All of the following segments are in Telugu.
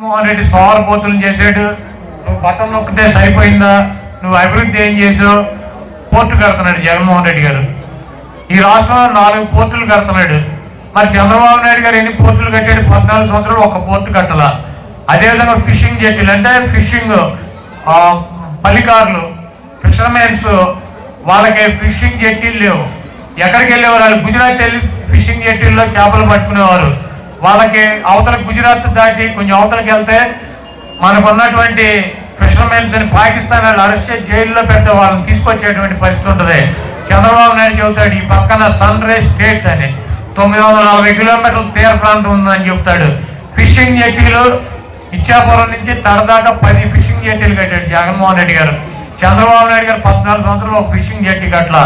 జగన్మోహన్ రెడ్డి సోమరపోతులు చేశాడు. నువ్వు బటన్ నొక్కితే సరిపోయిందా, నువ్వు అభివృద్ధి ఏం చేసావు? పోర్టు కడుతున్నాడు జగన్మోహన్ రెడ్డి గారు. ఈ రాష్ట్రంలో 4 పోర్టులు కడుతున్నాడు. మరి చంద్రబాబు నాయుడు గారు ఎన్ని పోర్టులు కట్టాడు? 14 సంవత్సరాలు ఒక పోర్టు కట్టాల. అదేవిధంగా ఫిషింగ్ జెట్టీలు అంటే ఫిషింగ్ పల్లికారులు ఫిషర్మెన్స్ వాళ్ళకి ఫిషింగ్ జెట్టీలు లేవు. ఎక్కడికి వెళ్ళేవారు? వాళ్ళు గుజరాత్ వెళ్ళి ఫిషింగ్ జెట్టీల్లో చేపలు పట్టుకునేవారు. వాళ్ళకి అవతల గుజరాత్ దాటి కొంచెం అవతలకి వెళ్తే మనకు ఉన్నటువంటి ఫిషర్మెన్స్ అని పాకిస్తాన్ వాళ్ళు అరెస్ట్ చేసి జైల్లో పెడితే వాళ్ళని తీసుకొచ్చేటువంటి పరిస్థితి ఉంటుంది. చంద్రబాబు నాయుడు చెబుతాడు ఈ పక్కన సన్ రైజ్ స్టేట్ అని 940 కిలోమీటర్ల తీర ప్రాంతం ఉందని చెప్తాడు. ఫిషింగ్ జెట్టీలు ఇచ్చాపురం నుంచి తడదాకా 10 ఫిషింగ్ జెట్టీలు కట్టాడు జగన్మోహన్ రెడ్డి గారు. చంద్రబాబు నాయుడు గారు 14 సంవత్సరాలు ఒక ఫిషింగ్ జెట్టి కట్లా,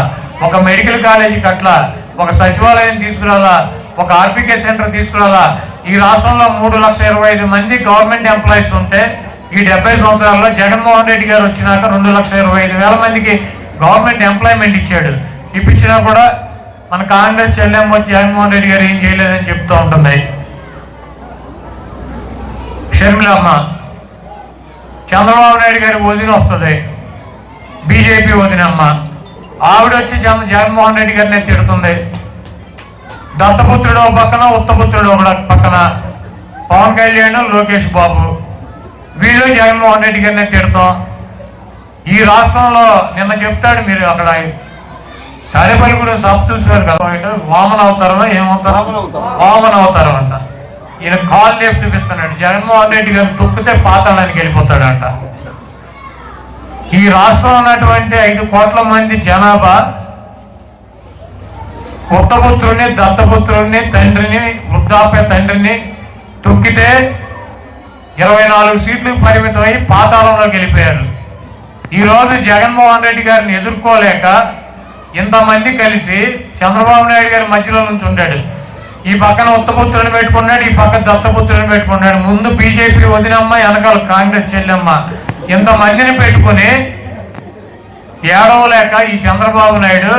ఒక మెడికల్ కాలేజీ కట్లా, ఒక సచివాలయం తీసుకురాలా, ఒక ఆర్బీకే సెంటర్ తీసుకురాలా. ఈ రాష్ట్రంలో 3,25,000 మంది గవర్నమెంట్ ఎంప్లాయీస్ ఉంటే ఈ 70 సంవత్సరాల్లో జగన్మోహన్ రెడ్డి గారు వచ్చినాక 2,25,000 మందికి గవర్నమెంట్ ఎంప్లాయ్మెంట్ ఇచ్చాడు. ఇప్పించినా కూడా మన కాంగ్రెస్ చెల్లెమ్మ వచ్చి జగన్మోహన్ రెడ్డి గారు ఏం చేయలేదని చెప్తూ ఉంటుంది. షర్మిలమ్మ చంద్రబాబు నాయుడు గారి వదిన వస్తుంది, బీజేపీ వదినమ్మ. ఆవిడ వచ్చి జగన్మోహన్ రెడ్డి గారిని తిడుతుంది. దత్తపుత్రుడు ఒక పక్కన, ఉత్తపుత్రుడు ఒక పక్కన, పవన్ కళ్యాణ్, లోకేష్ బాబు వీళ్ళు జగన్మోహన్ రెడ్డి గారిని తిడతాం. ఈ రాష్ట్రంలో నిన్న చెప్తాడు, మీరు అక్కడ తాడేపల్లిగూడెం సభ చూసారు కదా, వామన అవతారమో ఏమవుతారో, వామన అవతారం అంట. ఈయన కాల్ లేపు చూపిస్తున్నాడు. జగన్మోహన్ రెడ్డి గారు తొక్కితే పాతాళానికి వెళ్ళిపోతాడంట. ఈ రాష్ట్రంలో ఉన్నటువంటి 5 కోట్ల మంది జనాభా ఉత్తపుత్రుడిని, దత్తపుత్రుడిని, తండ్రిని, వృద్ధాప్య తండ్రిని తొక్కితే 24 సీట్లకు పరిమితమై పాతాళంలోకి వెళ్ళిపోయారు. ఈరోజు జగన్మోహన్ రెడ్డి గారిని ఎదుర్కోలేక ఇంతమంది కలిసి చంద్రబాబు నాయుడు గారి మధ్యలో నుంచి ఉండాడు. ఈ పక్కన ఉత్తపుత్రుని పెట్టుకున్నాడు, ఈ పక్కన దత్తపుత్రుని పెట్టుకున్నాడు. ముందు బీజేపీ వదినమ్మ, వెనకాల కాంగ్రెస్ చెల్లెమ్మ, ఇంతమందిని పెట్టుకుని ఏడవలేక ఈ చంద్రబాబు నాయుడు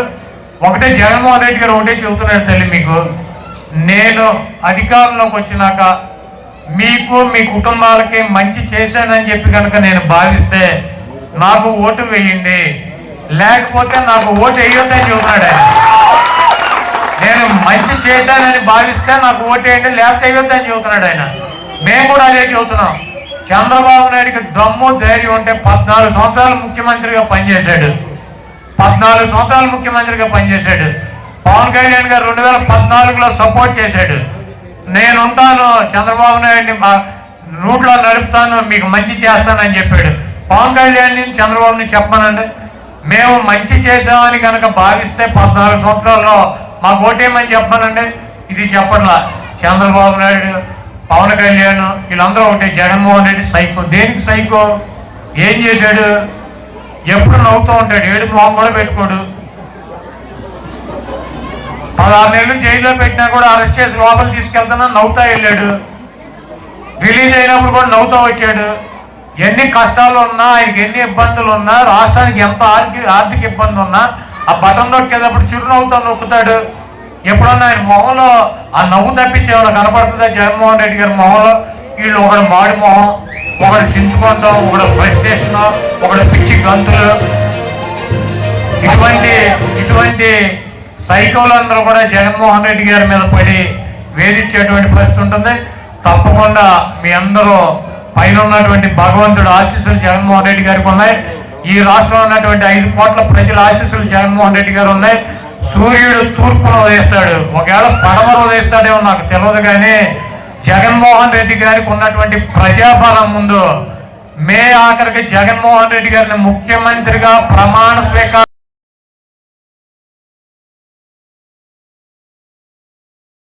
ఒకటే జగన్మోహన్ రెడ్డి గారు ఒకటే చెబుతున్నాడు, తల్లి మీకు నేను అధికారంలోకి వచ్చినాక మీకు మీ కుటుంబాలకి మంచి చేశానని చెప్పి కనుక నేను భావిస్తే నాకు ఓటు వేయండి, లేకపోతే నాకు ఓటు వేయొద్దని చెబుతున్నాడు ఆయన. నేను మంచి చేశానని భావిస్తే నాకు ఓటు వేయండి, లేకపోతే వేయొద్దని చెబుతున్నాడు ఆయన. మేము కూడా అదే చెబుతున్నాం. చంద్రబాబు నాయుడికి దమ్ము ధైర్యం ఉంటే 14 సంవత్సరాలు ముఖ్యమంత్రిగా పనిచేశాడు. 14 సంవత్సరాలు ముఖ్యమంత్రిగా పనిచేశాడు. పవన్ కళ్యాణ్ గారు 2014లో సపోర్ట్ చేశాడు. నేను ఉంటాను, చంద్రబాబు నాయుడిని రూట్లో నడుపుతాను, మీకు మంచి చేస్తానని చెప్పాడు. పవన్ కళ్యాణ్ని చంద్రబాబుని చెప్పానండి, మేము మంచి చేసామని కనుక భావిస్తే 14 సంవత్సరాల్లో మాకు ఓటేమని చెప్పానండి. ఇది చెప్పట్లా. చంద్రబాబు నాయుడు, పవన్ కళ్యాణ్ వీళ్ళందరూ ఒకటే. జగన్మోహన్ రెడ్డి సైకో. దేనికి సైకో? ఏం చేశాడు? ఎప్పుడు నవ్వుతూ ఉంటాడు, ఏడు మొహం కూడా పెట్టుకోడు. 16 నెలలు జైల్లో పెట్టినా కూడా అరెస్ట్ చేసి లోపల తీసుకెళ్తున్నా నవ్వుతా వెళ్ళాడు. రిలీజ్ అయినప్పుడు కూడా నవ్వుతూ వచ్చాడు. ఎన్ని కష్టాలు ఉన్నా, ఆయనకి ఎన్ని ఇబ్బందులు ఉన్నా, రాష్ట్రానికి ఎంత ఆర్థిక ఇబ్బంది ఉన్నా ఆ బటన్ నొక్కేటప్పుడు చిరునవ్వుతో నొక్కుతాడు. ఎప్పుడన్నా ఆయన మొహంలో ఆ నవ్వు తప్పించి ఏమైనా కనపడుతుందా జగన్మోహన్ రెడ్డి గారి మొహంలో? వీళ్ళు ఒకడు మాడి మొహం, ఒకడు చించుకుంటాం, ఒకడు ఫ్రస్ట్రేషన్, ఒకడు పిచ్చి గంతులు. ఇటువంటి సైకోలందరూ కూడా జగన్మోహన్ రెడ్డి గారి మీద పడి వేధించేటువంటి పరిస్థితి ఉంటుంది. తప్పకుండా మీ అందరూ పైన ఉన్నటువంటి భగవంతుడు ఆశీస్సులు జగన్మోహన్ రెడ్డి గారికి ఉన్నాయి. ఈ రాష్ట్రంలో ఉన్నటువంటి 5 కోట్ల ప్రజల ఆశీస్సులు జగన్మోహన్ రెడ్డి గారు ఉన్నాయి. సూర్యుడు తూర్పున ఉదయిస్తాడు, ఒకవేళ పడమర ఉదయిస్తాడేమో నాకు తెలియదు, కానీ జగన్మోహన్ రెడ్డి గారికి ఉన్నటువంటి ప్రజాబలం ముందు మే ఆఖరికి జగన్మోహన్ రెడ్డి గారిని ముఖ్యమంత్రిగా ప్రమాణ స్వీకారం